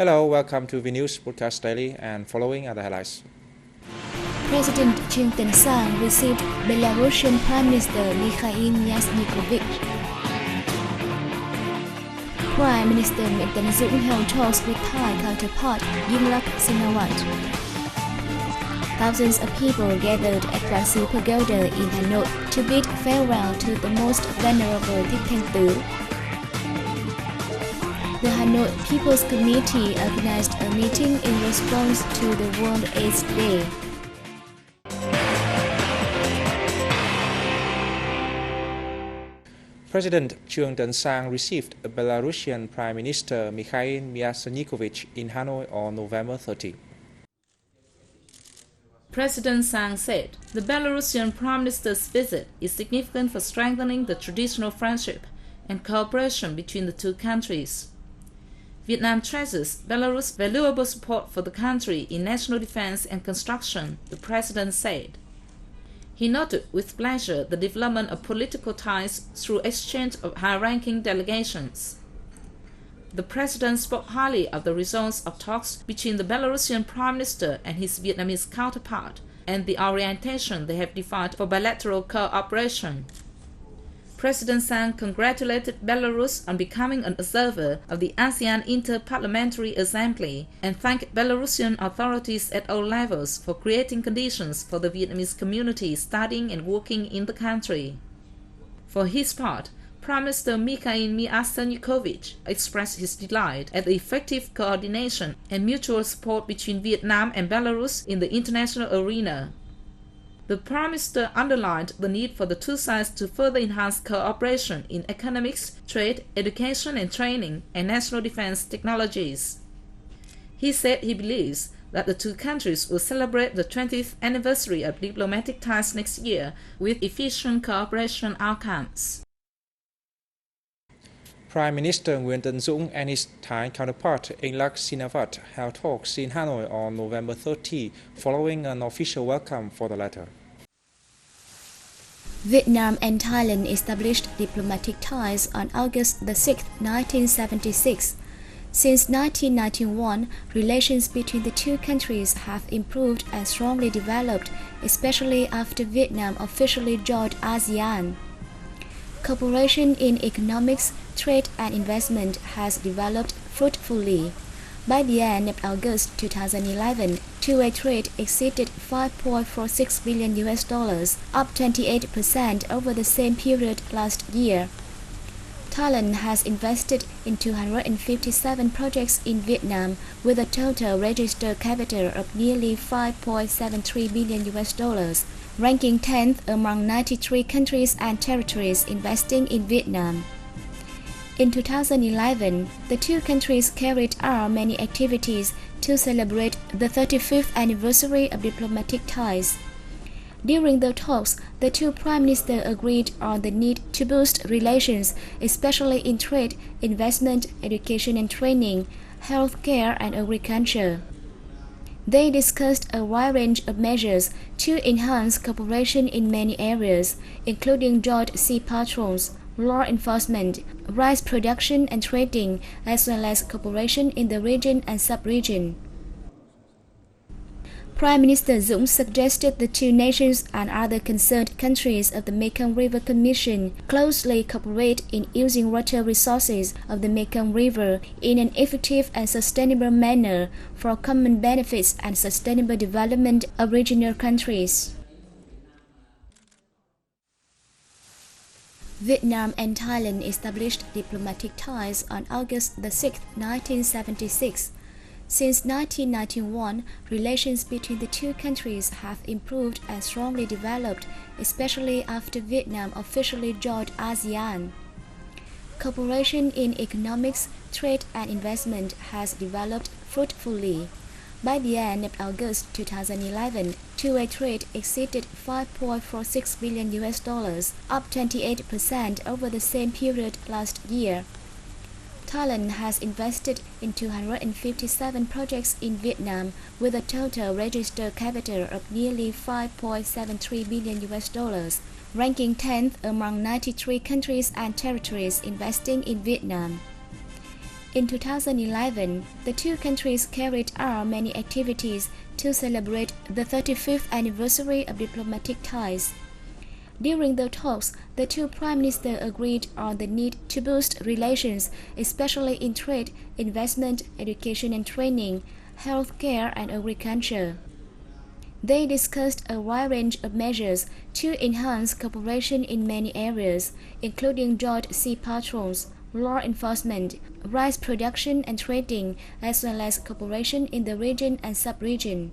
Hello, welcome to VNews Broadcast Daily, and following are the highlights. President Trương Tấn Sang received Belarusian Prime Minister Mikhail Mishustin. Prime Minister Nguyễn Tấn Dũng held talks with Thai counterpart Yingluck Shinawatra. Thousands of people gathered at Quang Pagoda in Hanoi to bid farewell to the most venerable Thích Thanh Tứ. The Hanoi People's Committee organized a meeting in response to the World AIDS Day. President Trương Tấn Sang received Belarusian Prime Minister Mikhail Mishustin in Hanoi on November 30. President Sang said the Belarusian Prime Minister's visit is significant for strengthening the traditional friendship and cooperation between the two countries. Vietnam treasures Belarus' valuable support for the country in national defense and construction, the president said. He noted with pleasure the development of political ties through exchange of high-ranking delegations. The president spoke highly of the results of talks between the Belarusian Prime Minister and his Vietnamese counterpart and the orientation they have defined for bilateral cooperation. President Sang congratulated Belarus on becoming an observer of the ASEAN Inter-Parliamentary Assembly and thanked Belarusian authorities at all levels for creating conditions for the Vietnamese community studying and working in the country. For his part, Prime Minister Mikhail Mishustin expressed his delight at the effective coordination and mutual support between Vietnam and Belarus in the international arena. The Prime Minister underlined the need for the two sides to further enhance cooperation in economics, trade, education and training, and national defense technologies. He said he believes that the two countries will celebrate the 20th anniversary of diplomatic ties next year with efficient cooperation outcomes. Prime Minister Nguyễn Tấn Dũng and his Thai counterpart Yingluck Shinawatra held talks in Hanoi on November 30, following an official welcome for the latter. Vietnam and Thailand established diplomatic ties on August 6, 1976. Since 1991, relations between the two countries have improved and strongly developed, especially after Vietnam officially joined ASEAN. Cooperation in economics, trade and investment has developed fruitfully. By the end of August 2011, two-way trade exceeded $5.46 billion, up 28% over the same period last year. Thailand has invested in 257 projects in Vietnam with a total registered capital of nearly $5.73 billion, ranking 10th among 93 countries and territories investing in Vietnam. In 2011, the two countries carried out many activities to celebrate the 35th anniversary of diplomatic ties. During the talks, the two prime ministers agreed on the need to boost relations, especially in trade, investment, education and training, healthcare and agriculture. They discussed a wide range of measures to enhance cooperation in many areas, including joint sea patrols, law enforcement, rice production and trading, as well as cooperation in the region and sub-region. Prime Minister Dũng suggested the two nations and other concerned countries of the Mekong River Commission closely cooperate in using water resources of the Mekong River in an effective and sustainable manner for common benefits and sustainable development of regional countries. Vietnam and Thailand established diplomatic ties on August 6, 1976. Since 1991, relations between the two countries have improved and strongly developed, especially after Vietnam officially joined ASEAN. Cooperation in economics, trade and investment has developed fruitfully. By the end of August 2011, two-way trade exceeded $5.46 billion, up 28% over the same period last year. Thailand has invested in 257 projects in Vietnam with a total registered capital of nearly $5.73 billion, ranking 10th among 93 countries and territories investing in Vietnam. In 2011, the two countries carried out many activities to celebrate the 35th anniversary of diplomatic ties. During the talks, the two prime ministers agreed on the need to boost relations, especially in trade, investment, education and training, healthcare and agriculture. They discussed a wide range of measures to enhance cooperation in many areas, including joint sea patrols, law enforcement, rice production and trading, as well as cooperation in the region and sub-region.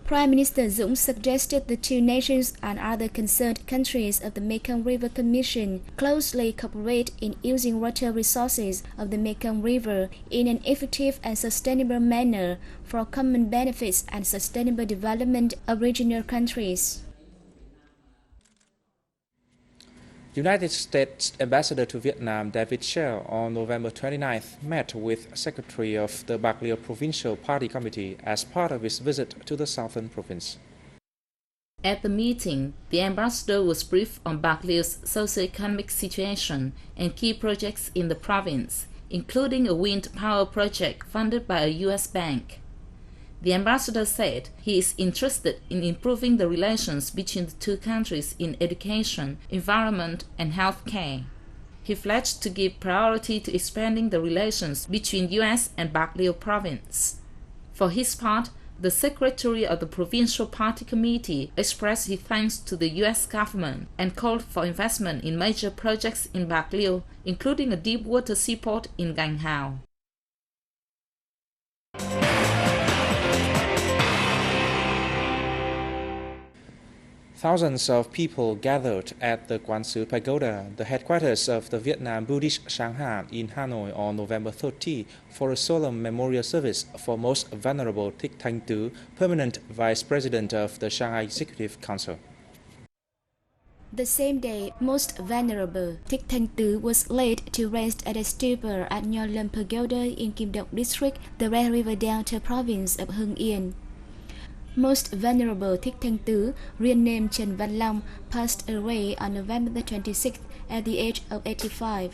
Prime Minister Dũng suggested the two nations and other concerned countries of the Mekong River Commission closely cooperate in using water resources of the Mekong River in an effective and sustainable manner for common benefits and sustainable development of regional countries. United States Ambassador to Vietnam David Shell on November 29th met with Secretary of the Bạc Liêu Provincial Party Committee as part of his visit to the southern province. At the meeting, the ambassador was briefed on Bạc Lieu's socio-economic situation and key projects in the province, including a wind power project funded by a U.S. bank. The ambassador said he is interested in improving the relations between the two countries in education, environment, and healthcare. He pledged to give priority to expanding the relations between U.S. and Bạc Liêu province. For his part, the secretary of the Provincial Party Committee expressed his thanks to the U.S. government and called for investment in major projects in Bạc Liêu, including a deep water seaport in Gành Hào. Thousands of people gathered at the Quán Sứ Pagoda, the headquarters of the Vietnam Buddhist Sangha in Hanoi on November 30 for a solemn memorial service for Most Venerable Thích Thanh Tứ, permanent Vice President of the Shanghai Executive Council. The same day, Most Venerable Thích Thanh Tứ was laid to rest at a stupa at Nho Lâm Pagoda in Kim Dong District, the Red River Delta province of Hưng Yên. Most Venerable Thích Thanh Tứ, real name Trần Văn Long, passed away on November the 26th at the age of 85.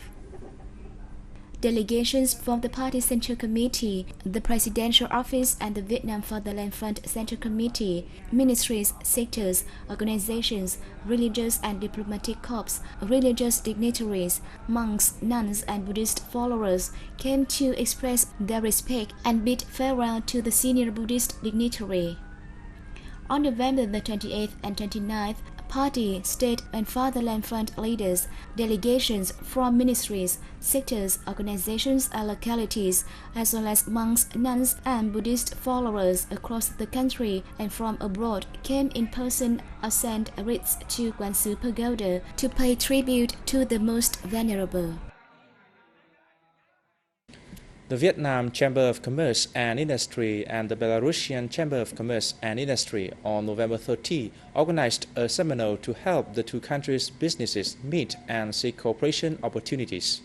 Delegations from the Party Central Committee, the Presidential Office and the Vietnam Fatherland Front Central Committee, ministries, sectors, organizations, religious and diplomatic corps, religious dignitaries, monks, nuns and Buddhist followers came to express their respect and bid farewell to the senior Buddhist dignitary. On November the 28th and 29th, Party, State and Fatherland Front leaders, delegations from ministries, sectors, organizations and localities, as well as monks, nuns and Buddhist followers across the country and from abroad came in person or sent wreaths to Quán Sứ Pagoda to pay tribute to the Most Venerable. The Vietnam Chamber of Commerce and Industry and the Belarusian Chamber of Commerce and Industry on November 30 organized a seminar to help the two countries' businesses meet and seek cooperation opportunities.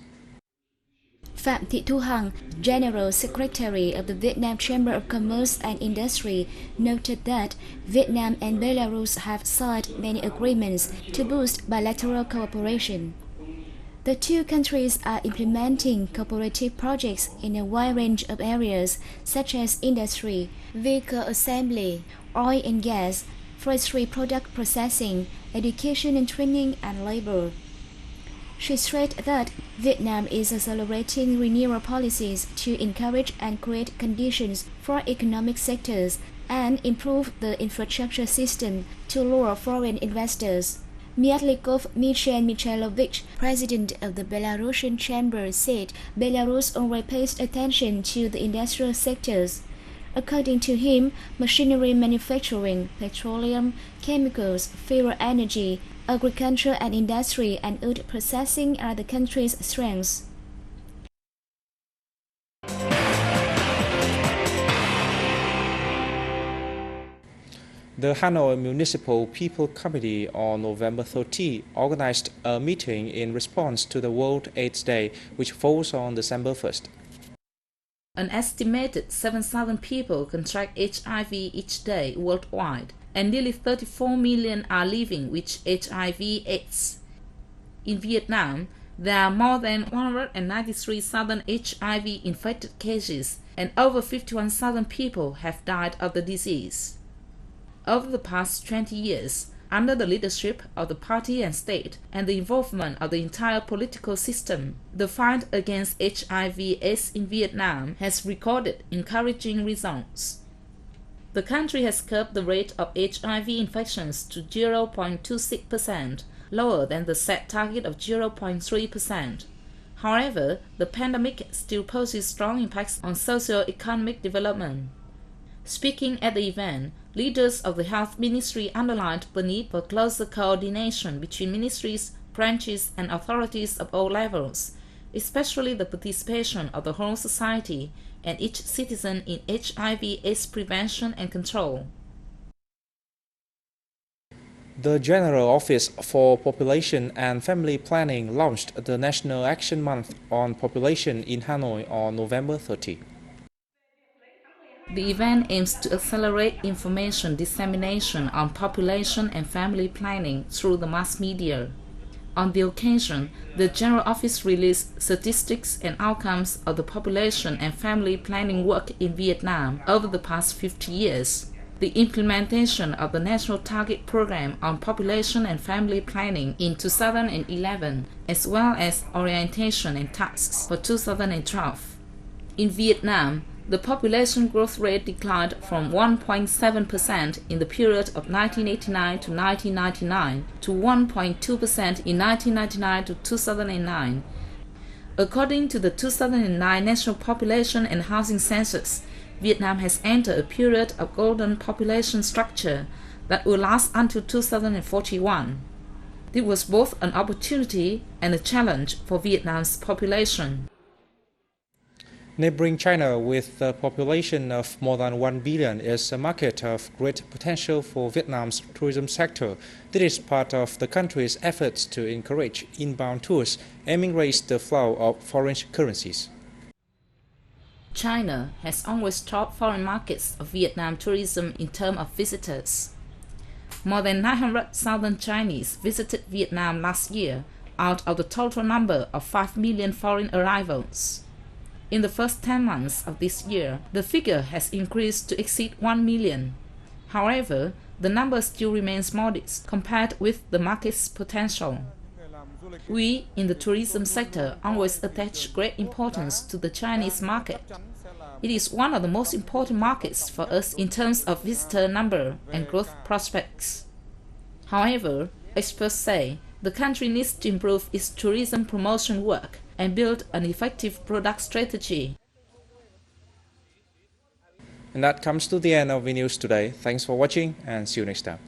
Phạm Thị Thu Hằng, General Secretary of the Vietnam Chamber of Commerce and Industry, noted that Vietnam and Belarus have signed many agreements to boost bilateral cooperation. The two countries are implementing cooperative projects in a wide range of areas such as industry, vehicle assembly, oil and gas, forestry product processing, education and training, and labor. She stressed that Vietnam is accelerating renewal policies to encourage and create conditions for economic sectors and improve the infrastructure system to lure foreign investors. Myatlikov Michel Mikhailovich, president of the Belarusian Chamber, said Belarus already pays attention to the industrial sectors. According to him, machinery manufacturing, petroleum, chemicals, fuel energy, agriculture and industry, and wood processing are the country's strengths. The Hanoi Municipal People Committee on November 30 organized a meeting in response to the World AIDS Day, which falls on December 1st. An estimated 7,000 people contract HIV each day worldwide, and nearly 34 million are living with HIV/AIDS. In Vietnam, There are more than 193,000 HIV-infected cases, and over 51,000 people have died of the disease. Over the past 20 years, under the leadership of the party and state and the involvement of the entire political system, the fight against HIV/AIDS in Vietnam has recorded encouraging results. The country has curbed the rate of HIV infections to 0.26%, lower than the set target of 0.3%. However, the pandemic still poses strong impacts on socio-economic development. Speaking at the event, leaders of the Health Ministry underlined the need for closer coordination between ministries, branches, and authorities of all levels, especially the participation of the whole society and each citizen in HIV/AIDS prevention and control. The General Office for Population and Family Planning launched the National Action Month on Population in Hanoi on November 30. The event aims to accelerate information dissemination on population and family planning through the mass media. On the occasion, the General Office released statistics and outcomes of the population and family planning work in Vietnam over the past 50 years, the implementation of the National Target Program on Population and Family Planning in 2011, as well as orientation and tasks for 2012. In Vietnam, the population growth rate declined from 1.7% in the period of 1989 to 1999 to 1.2% in 1999 to 2009. According to the 2009 National Population and Housing Census, Vietnam has entered a period of golden population structure that will last until 2041. This was both an opportunity and a challenge for Vietnam's population. Neighboring China, with a population of more than 1 billion, is a market of great potential for Vietnam's tourism sector. This is part of the country's efforts to encourage inbound tours, aiming to raise the flow of foreign currencies. China has always topped foreign markets of Vietnam tourism in terms of visitors. More than 900,000 Chinese visited Vietnam last year, out of the total number of 5 million foreign arrivals. In the first 10 months of this year, the figure has increased to exceed 1 million. However, the number still remains modest compared with the market's potential. We, in the tourism sector, always attach great importance to the Chinese market. It is one of the most important markets for us in terms of visitor number and growth prospects. However, experts say the country needs to improve its tourism promotion work and build an effective product strategy. And that comes to the end of the news today. Thanks for watching and see you next time.